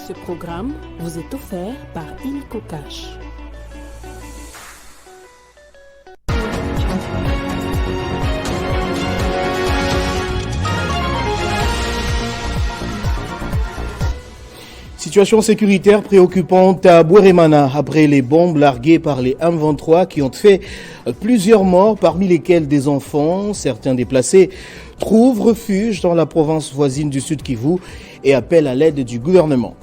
Ce programme vous est offert par Ilco Cash. Situation sécuritaire préoccupante à Bweremana après les bombes larguées par les M23 qui ont fait plusieurs morts, parmi lesquels des enfants. Certains déplacés trouvent refuge dans la province voisine du Sud Kivu et appellent à l'aide du gouvernement.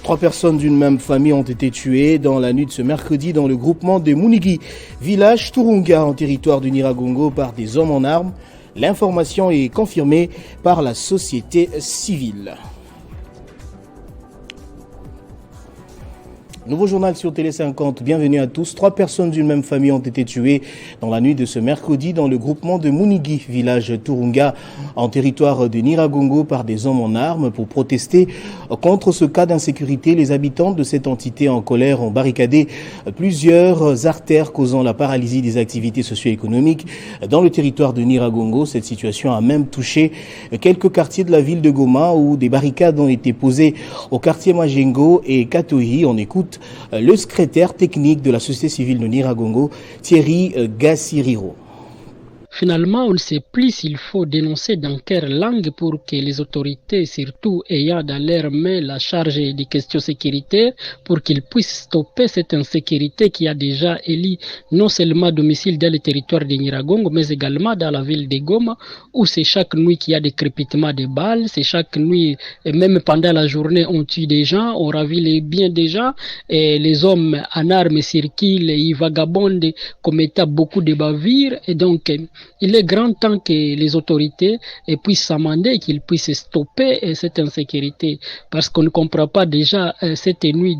3 personnes d'une même famille ont été tuées dans la nuit de ce mercredi dans le groupement de Munigi, village Turunga en territoire du Nyiragongo par des hommes en armes. L'information est confirmée par la société civile. Nouveau journal sur Télé 50, bienvenue à tous. 3 personnes d'une même famille ont été tuées dans la nuit de ce mercredi dans le groupement de Munigi, village Turunga, en territoire de Nyiragongo par des hommes en armes. Pour protester contre ce cas d'insécurité, les habitants de cette entité en colère ont barricadé plusieurs artères causant la paralysie des activités socio-économiques dans le territoire de Nyiragongo. Cette situation a même touché quelques quartiers de la ville de Goma où des barricades ont été posées au quartier Majengo et Katohi. On écoute le secrétaire technique de la société civile de Nyiragongo, Thierry Gassiriro. Finalement, on ne sait plus s'il faut dénoncer dans quelle langue pour que les autorités, surtout ayant dans leurs mains la charge des questions sécuritaires, pour qu'ils puissent stopper cette insécurité qui a déjà élu non seulement domicile dans le territoire de Nyiragongo, mais également dans la ville de Goma, où c'est chaque nuit qu'il y a des crépitements de balles, c'est chaque nuit, et même pendant la journée, on tue des gens, on ravit les biens des gens, et les hommes en armes circulent, ils vagabondent, commettant beaucoup de bavures, et donc, il est grand temps que les autorités puissent s'amender et qu'ils puissent stopper cette insécurité parce qu'on ne comprend pas déjà cette nuit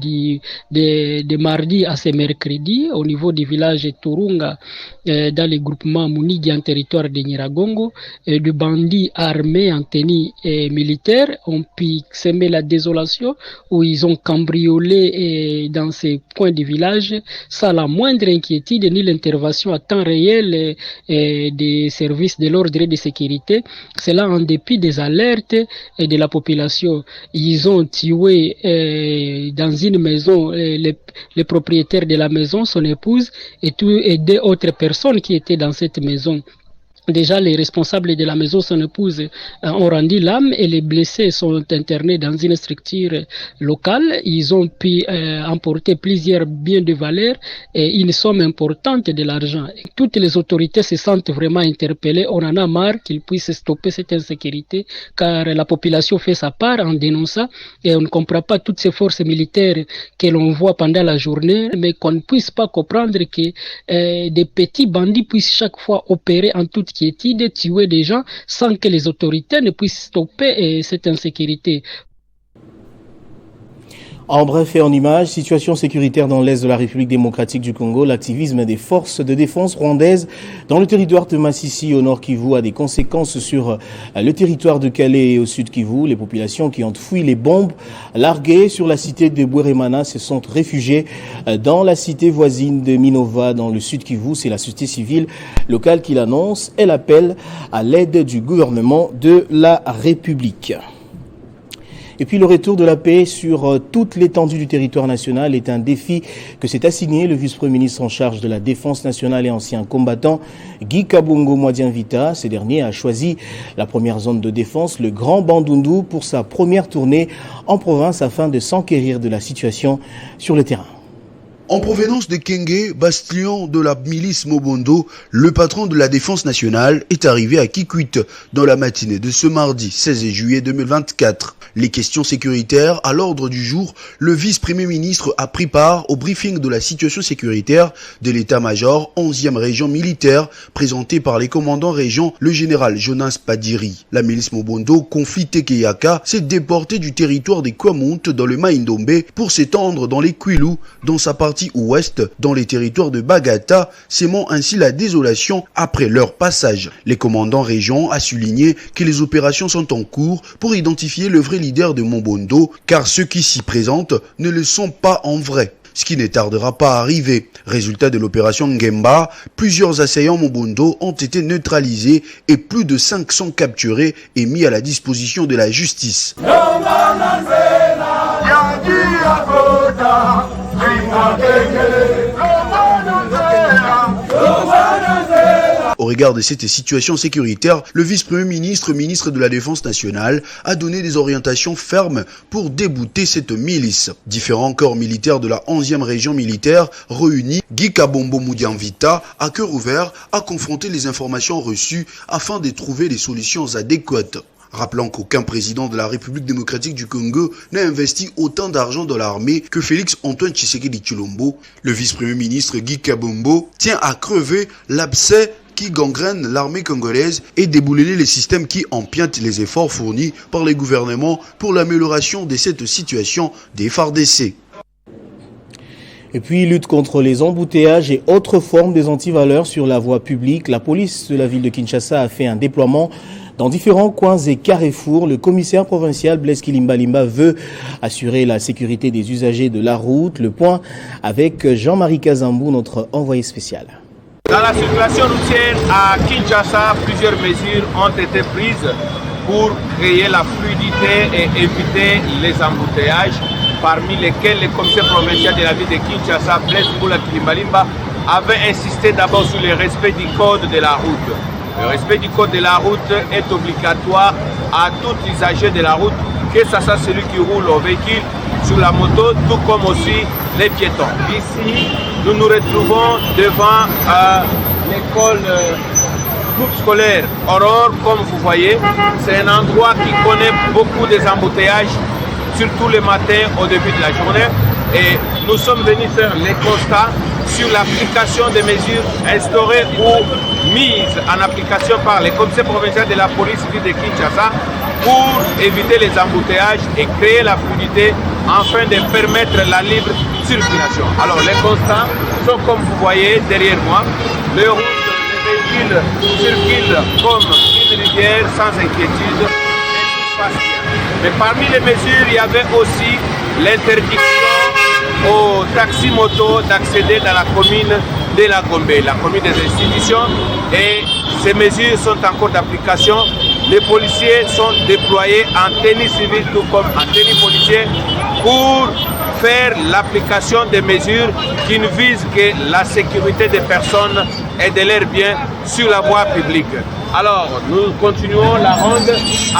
de mardi à ce mercredi au niveau du village Turunga dans le groupement Munigi en territoire de Nyiragongo, de bandits armés en tenue militaire ont pu semer la désolation où ils ont cambriolé dans ces coins du village sans la moindre inquiétude ni l'intervention à temps réel des services de l'ordre et de sécurité. Cela en dépit des alertes de la population. Ils ont tué dans une maison le propriétaire de la maison, son épouse et 2 autres personnes qui étaient dans cette maison. Déjà, les responsables de la maison, son épouse, ont rendu l'âme et les blessés sont internés dans une structure locale. Ils ont pu emporter plusieurs biens de valeur et une somme importante de l'argent. Toutes les autorités se sentent vraiment interpellées. On en a marre qu'ils puissent stopper cette insécurité car la population fait sa part en dénonçant et on ne comprend pas toutes ces forces militaires que l'on voit pendant la journée, mais qu'on ne puisse pas comprendre que des petits bandits puissent chaque fois opérer en toute de tuer des gens sans que les autorités ne puissent stopper cette insécurité. En bref et en images, situation sécuritaire dans l'est de la République démocratique du Congo, l'activisme des forces de défense rwandaises dans le territoire de Massissi au nord Kivu a des conséquences sur le territoire de Calais et au sud Kivu. Les populations qui ont fui les bombes larguées sur la cité de Bweremana se sont réfugiées dans la cité voisine de Minova dans le sud Kivu. C'est la société civile locale qui l'annonce. Elle appelle à l'aide du gouvernement de la République. Et puis le retour de la paix sur toute l'étendue du territoire national est un défi que s'est assigné le vice-premier ministre en charge de la défense nationale et ancien combattant Guy Kabongo Mwadianvita. Ce dernier a choisi la première zone de défense, le Grand Bandundu, pour sa première tournée en province afin de s'enquérir de la situation sur le terrain. En provenance de Kenge, bastion de la milice Mobondo, le patron de la défense nationale est arrivé à Kikwit dans la matinée de ce mardi 16 juillet 2024. Les questions sécuritaires à l'ordre du jour, le vice-premier ministre a pris part au briefing de la situation sécuritaire de l'état-major 11e région militaire présenté par les commandants régions, le général Jonas Padiri. La milice Mobondo, conflit Tekeyaka, s'est déportée du territoire des Kwamount dans le Maïndombe pour s'étendre dans les Kwilu, dans sa partie ouest, dans les territoires de Bagata, sémant ainsi la désolation après leur passage. Les commandants régions a souligné que les opérations sont en cours pour identifier le vrai leader de Mobondo, car ceux qui s'y présentent ne le sont pas en vrai. ce qui ne tardera pas à arriver. Résultat de l'opération Ngemba, plusieurs assaillants Mobondo ont été neutralisés et plus de 500 capturés et mis à la disposition de la justice. Au regard de cette situation sécuritaire, le vice-premier ministre, ministre de la Défense nationale, a donné des orientations fermes pour débouter cette milice. Différents corps militaires de la 11e région militaire réunis, Guy Kabombo Moudianvita, à cœur ouvert, a confronté les informations reçues afin de trouver des solutions adéquates. Rappelant qu'aucun président de la République démocratique du Congo n'a investi autant d'argent dans l'armée que Félix Antoine Tshisekedi Tshilombo, le vice-premier ministre Guy Kabombo tient à crever l'abcès qui gangrène l'armée congolaise et déboulonner les systèmes qui empiètent les efforts fournis par les gouvernements pour l'amélioration de cette situation des FARDC. Et puis, lutte contre les embouteillages et autres formes des antivaleurs sur la voie publique. La police de la ville de Kinshasa a fait un déploiement dans différents coins et carrefours. Le commissaire provincial Blaise Kilimbalimba veut assurer la sécurité des usagers de la route. Le point avec Jean-Marie Kazambou, notre envoyé spécial. Dans la circulation routière à Kinshasa, plusieurs mesures ont été prises pour créer la fluidité et éviter les embouteillages, parmi lesquels le commissaire provincial de la ville de Kinshasa, Blaise Kilimbalimba, avait insisté d'abord sur le respect du code de la route. Le respect du code de la route est obligatoire à tout usager de la route, que ce soit celui qui roule au véhicule, sur la moto, tout comme aussi les piétons. Ici, nous nous retrouvons devant l'école groupe scolaire Aurore, comme vous voyez. C'est un endroit qui connaît beaucoup des embouteillages, surtout le matin au début de la journée. Et nous sommes venus faire les constats sur l'application des mesures instaurées ou mises en application par les commissaires provinciaux de la police de Kinshasa pour éviter les embouteillages et créer la fluidité afin de permettre la libre circulation. Alors les constats sont comme vous voyez derrière moi. Les véhicules circulent comme une rivière sans inquiétude. Mais parmi les mesures, il y avait aussi l'interdiction aux taxis-motos d'accéder dans la commune de la Gombe, la commune des institutions, et ces mesures sont encore d'application. Les policiers sont déployés en tenue civile tout comme en tenue policière pour faire l'application des mesures qui ne visent que la sécurité des personnes et de leurs biens sur la voie publique. Alors, nous continuons la ronde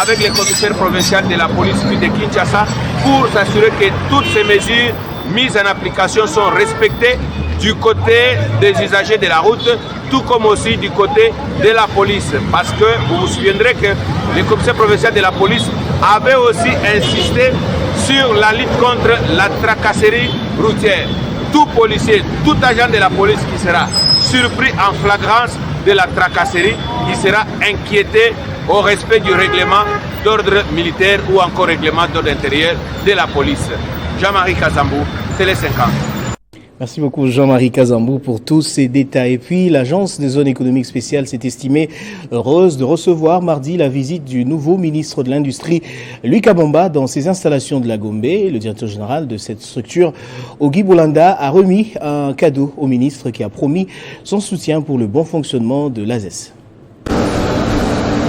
avec le commissaire provincial de la police de Kinshasa pour s'assurer que toutes ces mesures mises en application sont respectées du côté des usagers de la route, tout comme aussi du côté de la police. Parce que vous vous souviendrez que le commissaire provincial de la police avait aussi insisté sur la lutte contre la tracasserie routière. Tout policier, tout agent de la police qui sera surpris en flagrance de la tracasserie, il sera inquiété au respect du règlement d'ordre militaire ou encore règlement d'ordre intérieur de la police. Jean-Marie Kazambou, Télé 50. Merci beaucoup Jean-Marie Kazambou pour tous ces détails. Et puis l'Agence des zones économiques spéciales s'est estimée heureuse de recevoir mardi la visite du nouveau ministre de l'Industrie, Luc Kabomba, dans ses installations de la Gombe. Le directeur général de cette structure, Ogi Bolanda, a remis un cadeau au ministre qui a promis son soutien pour le bon fonctionnement de l'ASES.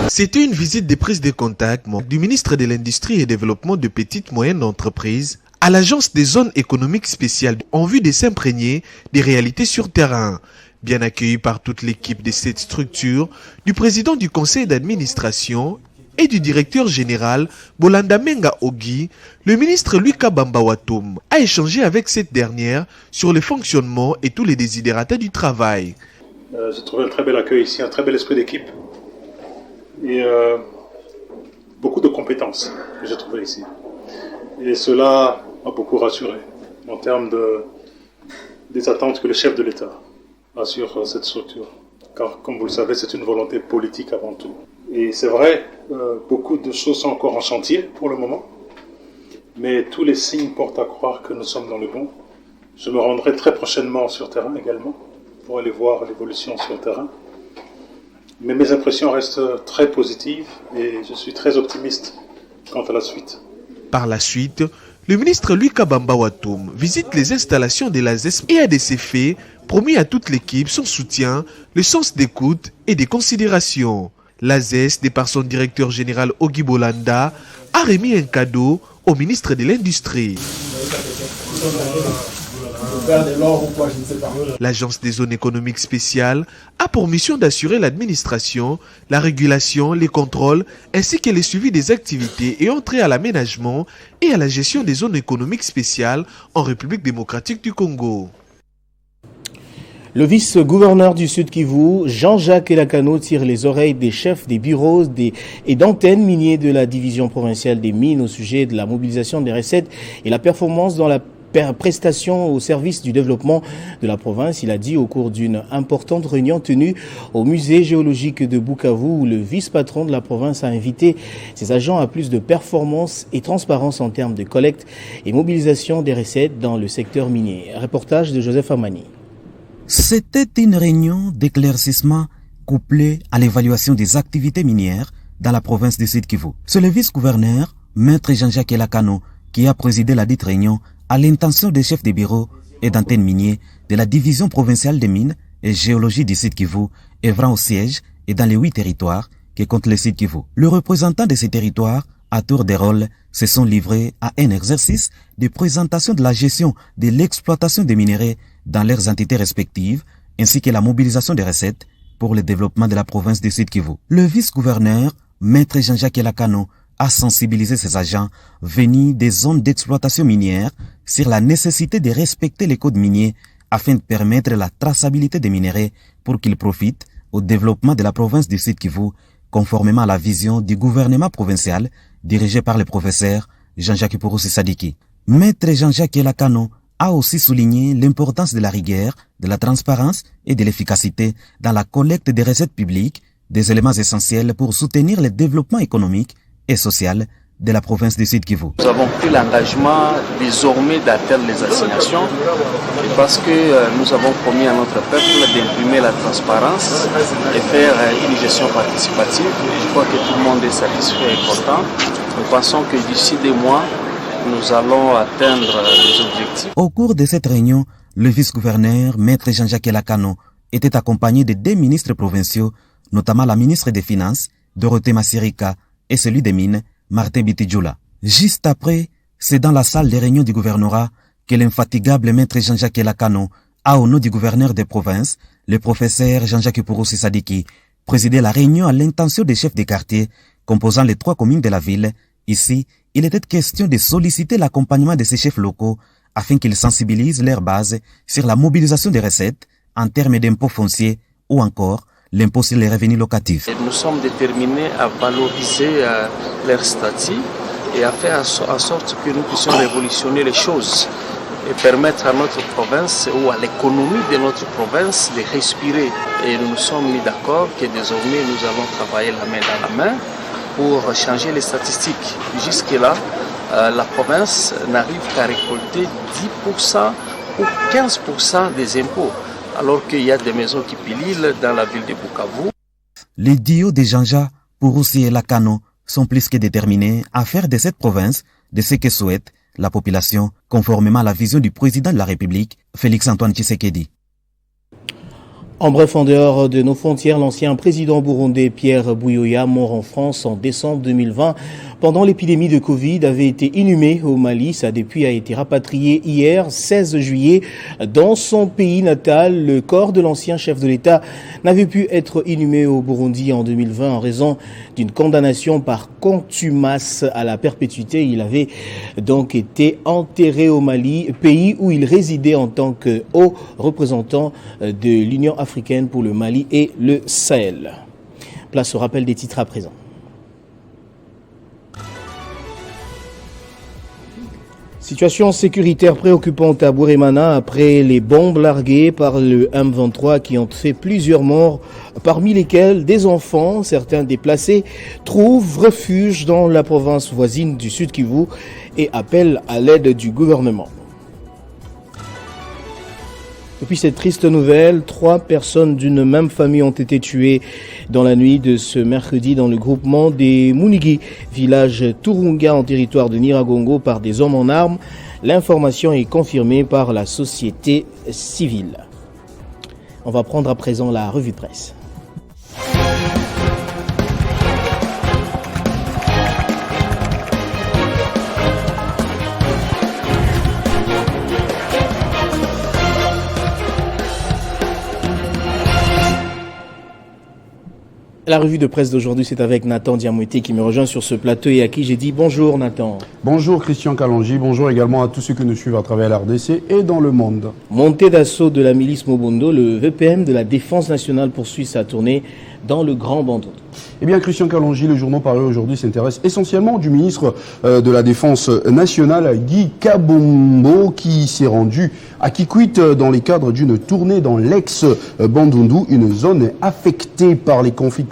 C'était une visite de prise de contact du ministre de l'Industrie et Développement de petites et moyennes entreprises à l'Agence des zones économiques spéciales en vue de s'imprégner des réalités sur terrain. Bien accueilli par toute l'équipe de cette structure, du président du conseil d'administration et du directeur général Bolanda Menga Ogi, le ministre Luc Kabomba Watoum a échangé avec cette dernière sur le fonctionnement et tous les désidératas du travail. J'ai trouvé un très bel accueil ici, un très bel esprit d'équipe et beaucoup de compétences que j'ai trouvées ici. Et cela m'a beaucoup rassuré en termes des attentes que le chef de l'État a sur cette structure. Car, comme vous le savez, c'est une volonté politique avant tout. Et c'est vrai, beaucoup de choses sont encore en chantier pour le moment, mais tous les signes portent à croire que nous sommes dans le bon. Je me rendrai très prochainement sur terrain également, pour aller voir l'évolution sur le terrain. Mais mes impressions restent très positives et je suis très optimiste quant à la suite. Par la suite, Le ministre Louis Kabamba Watoum visite les installations de la ZES et a de ses faits promis à toute l'équipe son soutien, le sens d'écoute et des considérations. La ZES, de par son directeur général Ogi Bolanda, a remis un cadeau au ministre de l'Industrie. L'Agence des zones économiques spéciales a pour mission d'assurer l'administration, la régulation, les contrôles ainsi que le suivi des activités ayant trait à l'aménagement et à la gestion des zones économiques spéciales en République démocratique du Congo. Le vice-gouverneur du Sud Kivu, Jean-Jacques Elakano, tire les oreilles des chefs des bureaux et d'antennes miniers de la division provinciale des mines au sujet de la mobilisation des recettes et la performance dans la prestation au service du développement de la province. Il a dit au cours d'une importante réunion tenue au musée géologique de Bukavu où le vice-patron de la province a invité ses agents à plus de performance et transparence en termes de collecte et mobilisation des recettes dans le secteur minier. Reportage de Joseph Amani. C'était une réunion d'éclaircissement couplée à l'évaluation des activités minières dans la province du Sud Kivu. C'est le vice-gouverneur, Maître Jean-Jacques Elakano, qui a présidé la dite réunion à l'intention des chefs des bureaux et d'antennes miniers de la division provinciale des mines et géologie du Sud Kivu, œuvrant au siège et dans les 8 territoires qui comptent le Sud Kivu. Le représentant de ces territoires, à tour de rôle, se sont livrés à un exercice de présentation de la gestion de l'exploitation des minerais dans leurs entités respectives, ainsi que la mobilisation des recettes pour le développement de la province du Sud Kivu. Le vice-gouverneur, Maître Jean-Jacques Elakano, a sensibilisé ses agents venus des zones d'exploitation minière sur la nécessité de respecter les codes miniers afin de permettre la traçabilité des minerais pour qu'ils profitent au développement de la province du Sud Kivu, conformément à la vision du gouvernement provincial dirigé par le professeur Jean-Jacques Pouroussi Sadiki. Maître Jean-Jacques Elakano a aussi souligné l'importance de la rigueur, de la transparence et de l'efficacité dans la collecte des recettes publiques, des éléments essentiels pour soutenir le développement économique et social de la province du Sud Kivu. Nous avons pris l'engagement désormais d'atteindre les assignations parce que nous avons promis à notre peuple d'imprimer la transparence et faire une gestion participative. Je crois que tout le monde est satisfait et content. Nous pensons que d'ici 2 mois, nous allons atteindre les objectifs. Au cours de cette réunion, le vice-gouverneur, Maître Jean-Jacques Elakano, était accompagné de 2 ministres provinciaux, notamment la ministre des Finances, Dorothée Massirika, et celui des Mines, Martin Bitidjoula. Juste après, c'est dans la salle des réunions du gouvernorat que l'infatigable Maître Jean-Jacques Elakano a, au nom du gouverneur des provinces, le professeur Jean-Jacques Pouroussi Sadiki, présidé la réunion à l'intention des chefs des quartiers composant les 3 communes de la ville. Ici, il était question de solliciter l'accompagnement de ces chefs locaux afin qu'ils sensibilisent leur base sur la mobilisation des recettes en termes d'impôts fonciers ou encore l'impôt sur les revenus locatifs. Nous sommes déterminés à valoriser leur statut et à faire en sorte que nous puissions révolutionner les choses et permettre à notre province ou à l'économie de notre province de respirer. Et nous nous sommes mis d'accord que désormais nous allons travailler la main dans la main pour changer les statistiques. Jusque-là, la province n'arrive qu'à récolter 10% ou 15% des impôts, alors qu'il y a des maisons qui pililent dans la ville de Bukavu. Les duos de Jean-Jacques Pouroussi et Elakano sont plus que déterminés à faire de cette province de ce que souhaite la population, conformément à la vision du président de la République, Félix-Antoine Tshisekedi. En bref, en dehors de nos frontières, l'ancien président burundais Pierre Buyoya, mort en France en décembre 2020 pendant l'épidémie de Covid, avait été inhumé au Mali. Sa dépouille a été rapatriée hier, 16 juillet, dans son pays natal. Le corps de l'ancien chef de l'État n'avait pu être inhumé au Burundi en 2020 en raison d'une condamnation par contumace à la perpétuité. Il avait donc été enterré au Mali, pays où il résidait en tant que haut représentant de l'Union africaine pour le Mali et le Sahel. Place au rappel des titres à présent. Situation sécuritaire préoccupante à Bourémana après les bombes larguées par le M23 qui ont fait plusieurs morts, parmi lesquels des enfants. Certains déplacés trouvent refuge dans la province voisine du Sud Kivu et appellent à l'aide du gouvernement. Et puis cette triste nouvelle, 3 personnes d'une même famille ont été tuées dans la nuit de ce mercredi dans le groupement des Munigi, village Turunga en territoire de Nyiragongo par des hommes en armes. L'information est confirmée par la société civile. On va prendre à présent la revue de presse. La revue de presse d'aujourd'hui, c'est avec Nathan Diamouté qui me rejoint sur ce plateau et à qui j'ai dit bonjour Nathan. Bonjour Christian Kalonji, bonjour également à tous ceux qui nous suivent à travers l'RDC et dans le monde. Montée d'assaut de la milice Mobondo, le VPM de la Défense nationale poursuit sa tournée dans le Grand Bandundu. Eh bien, Christian Kalonji, le journal paru aujourd'hui s'intéresse essentiellement du ministre de la Défense nationale, Guy Kabombo, qui s'est rendu à Kikwit dans les cadres d'une tournée dans l'ex-Bandundu, une zone affectée par les conflits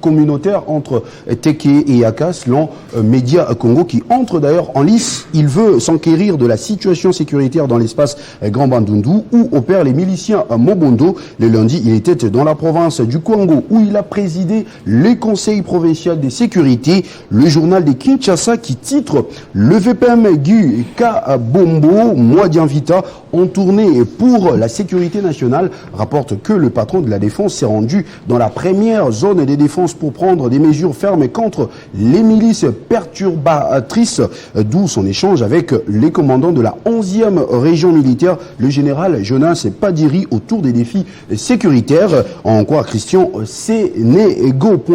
communautaires entre Teke et Yaka, selon Média Congo, qui entre d'ailleurs en lice. Il veut s'enquérir de la situation sécuritaire dans l'espace Grand Bandundu, où opèrent les miliciens Mobondo. Le lundi, il était dans la province du Kwango, où il a présidé les conseils provincial des sécurités. Le journal de Kinshasa qui titre « Le VPM Guy Kabombo, Mwadian Vita, en tournée pour la sécurité nationale » rapporte que le patron de la défense s'est rendu dans la première zone des défenses pour prendre des mesures fermes contre les milices perturbatrices, d'où son échange avec les commandants de la 11e région militaire, le général Jonas Padiri, autour des défis sécuritaires. En quoi Christian Senego.com,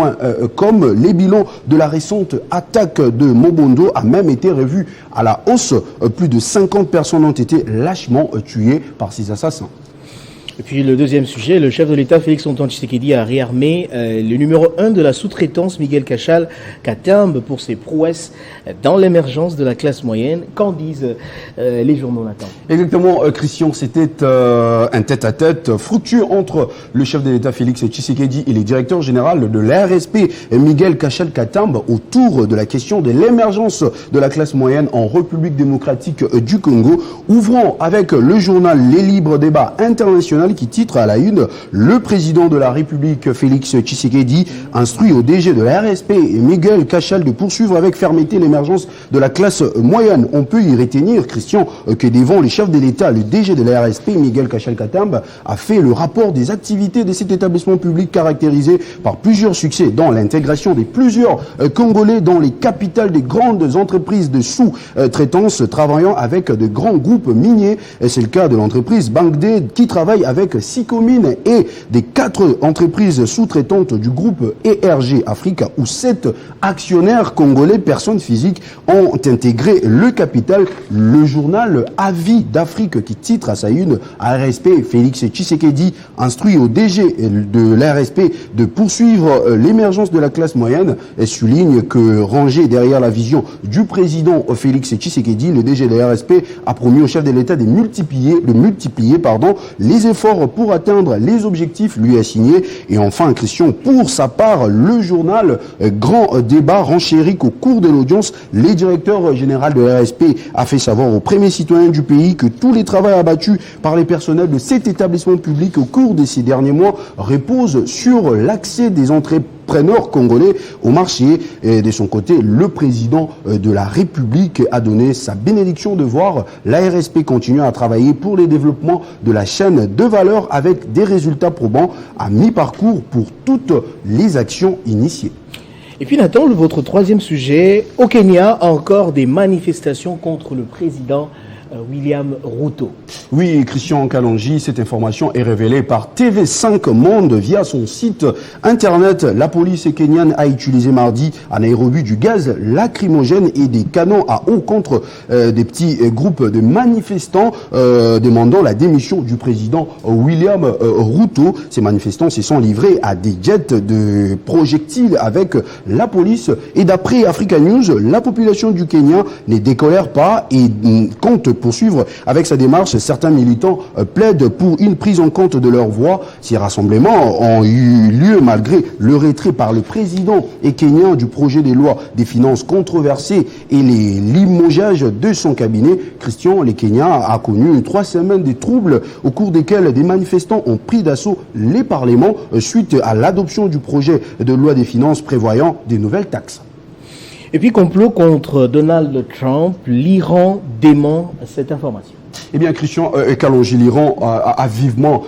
les bilans de la récente attaque de Mobondo a même été revu à la hausse. Plus de 50 personnes ont été lâchement tuées par ces assassins. Et puis le deuxième sujet, le chef de l'État Félix Antoine Tshisekedi a réarmé le numéro 1 de la sous-traitance Miguel Cachal Katambe pour ses prouesses dans l'émergence de la classe moyenne. Qu'en disent les journaux, Nathan? Exactement, Christian, c'était un tête-à-tête fructueux entre le chef de l'État Félix Tshisekedi et le directeur général de l'ARSP Miguel Cachal Katambe autour de la question de l'émergence de la classe moyenne en République démocratique du Congo. Ouvrons avec le journal Les Libres Débats International qui titre à la une « Le président de la République Félix Tshisekedi instruit au DG de la RSP Miguel Cachal de poursuivre avec fermeté l'émergence de la classe moyenne ». On peut y retenir, Christian, que devant les chefs de l'État, le DG de la RSP Miguel Cachal Katambe a fait le rapport des activités de cet établissement public caractérisé par plusieurs succès dans l'intégration de plusieurs Congolais dans les capitales des grandes entreprises de sous-traitance travaillant avec de grands groupes miniers. C'est le cas de l'entreprise Bangde qui travaille avec 6 communes et des 4 entreprises sous-traitantes du groupe ERG Africa où 7 actionnaires congolais, personnes physiques, ont intégré le capital. Le journal Avis d'Afrique qui titre à sa une « ARSP Félix Tshisekedi instruit au DG de l'ARSP de poursuivre l'émergence de la classe moyenne » et souligne que rangé derrière la vision du président Félix Tshisekedi, le DG de l'ARSP a promis au chef de l'État de multiplier les efforts pour atteindre les objectifs lui assignés. Et enfin, Christian, pour sa part, le journal Grand Débat renchérit qu'au cours de l'audience, le directeur général de l'ARSP a fait savoir aux premiers citoyens du pays que tous les travaux abattus par les personnels de cet établissement public au cours de ces derniers mois reposent sur l'accès des entrepreneurs congolais au marché. Et de son côté, le président de la République a donné sa bénédiction de voir l'ARSP continuer à travailler pour le développement de la chaîne de valeur avec des résultats probants à mi-parcours pour toutes les actions initiées. Et puis Nathan, votre troisième sujet, au Kenya, encore des manifestations contre le président William Ruto. Oui, Christian Kalonji, cette information est révélée par TV5 Monde via son site internet. La police kenyane a utilisé mardi à Nairobi du gaz lacrymogène et des canons à eau contre des petits groupes de manifestants demandant la démission du président William Ruto. Ces manifestants se sont livrés à des jets de projectiles avec la police. Et d'après Africa News, la population du Kenya ne décolère pas et compte poursuivre avec sa démarche. Certains militants plaident pour une prise en compte de leur voix. Ces rassemblements ont eu lieu malgré le retrait par le président kenyan du projet de loi des finances controversé et les limogeages de son cabinet. Christian, le Kenya a connu 3 semaines de troubles au cours desquels des manifestants ont pris d'assaut les parlements suite à l'adoption du projet de loi des finances prévoyant des nouvelles taxes. Et puis complot contre Donald Trump, l'Iran dément cette information. Eh bien, Christian Kalonji, l'Iran a vivement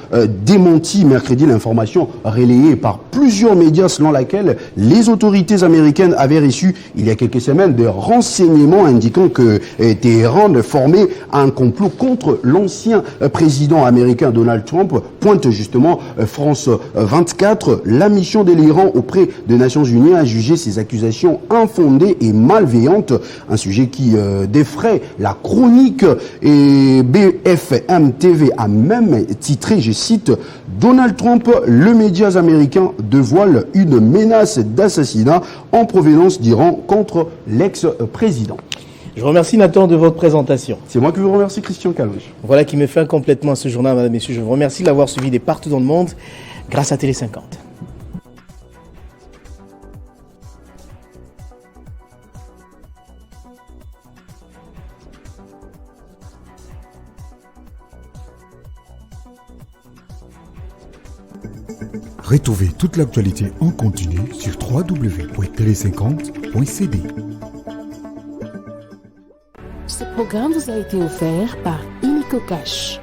démenti mercredi l'information relayée par plusieurs médias selon laquelle les autorités américaines avaient reçu il y a quelques semaines des renseignements indiquant que Téhéran formait un complot contre l'ancien président américain Donald Trump. Pointe justement France 24. La mission de l'Iran auprès des Nations Unies a jugé ces accusations infondées et malveillantes, un sujet qui défraie la chronique. Et BFM TV a même titré, je cite, « Donald Trump, le média américain dévoile une menace d'assassinat en provenance d'Iran contre l'ex-président ». Je vous remercie Nathan de votre présentation. C'est moi qui vous remercie, Christian Kalonji. Voilà qui met fin complètement à ce journal, mesdames et messieurs. Je vous remercie de l'avoir suivi de partout dans le monde grâce à Télé 50. Retrouvez toute l'actualité en continu sur www.tele50.cd. Ce programme vous a été offert par Illico Cash.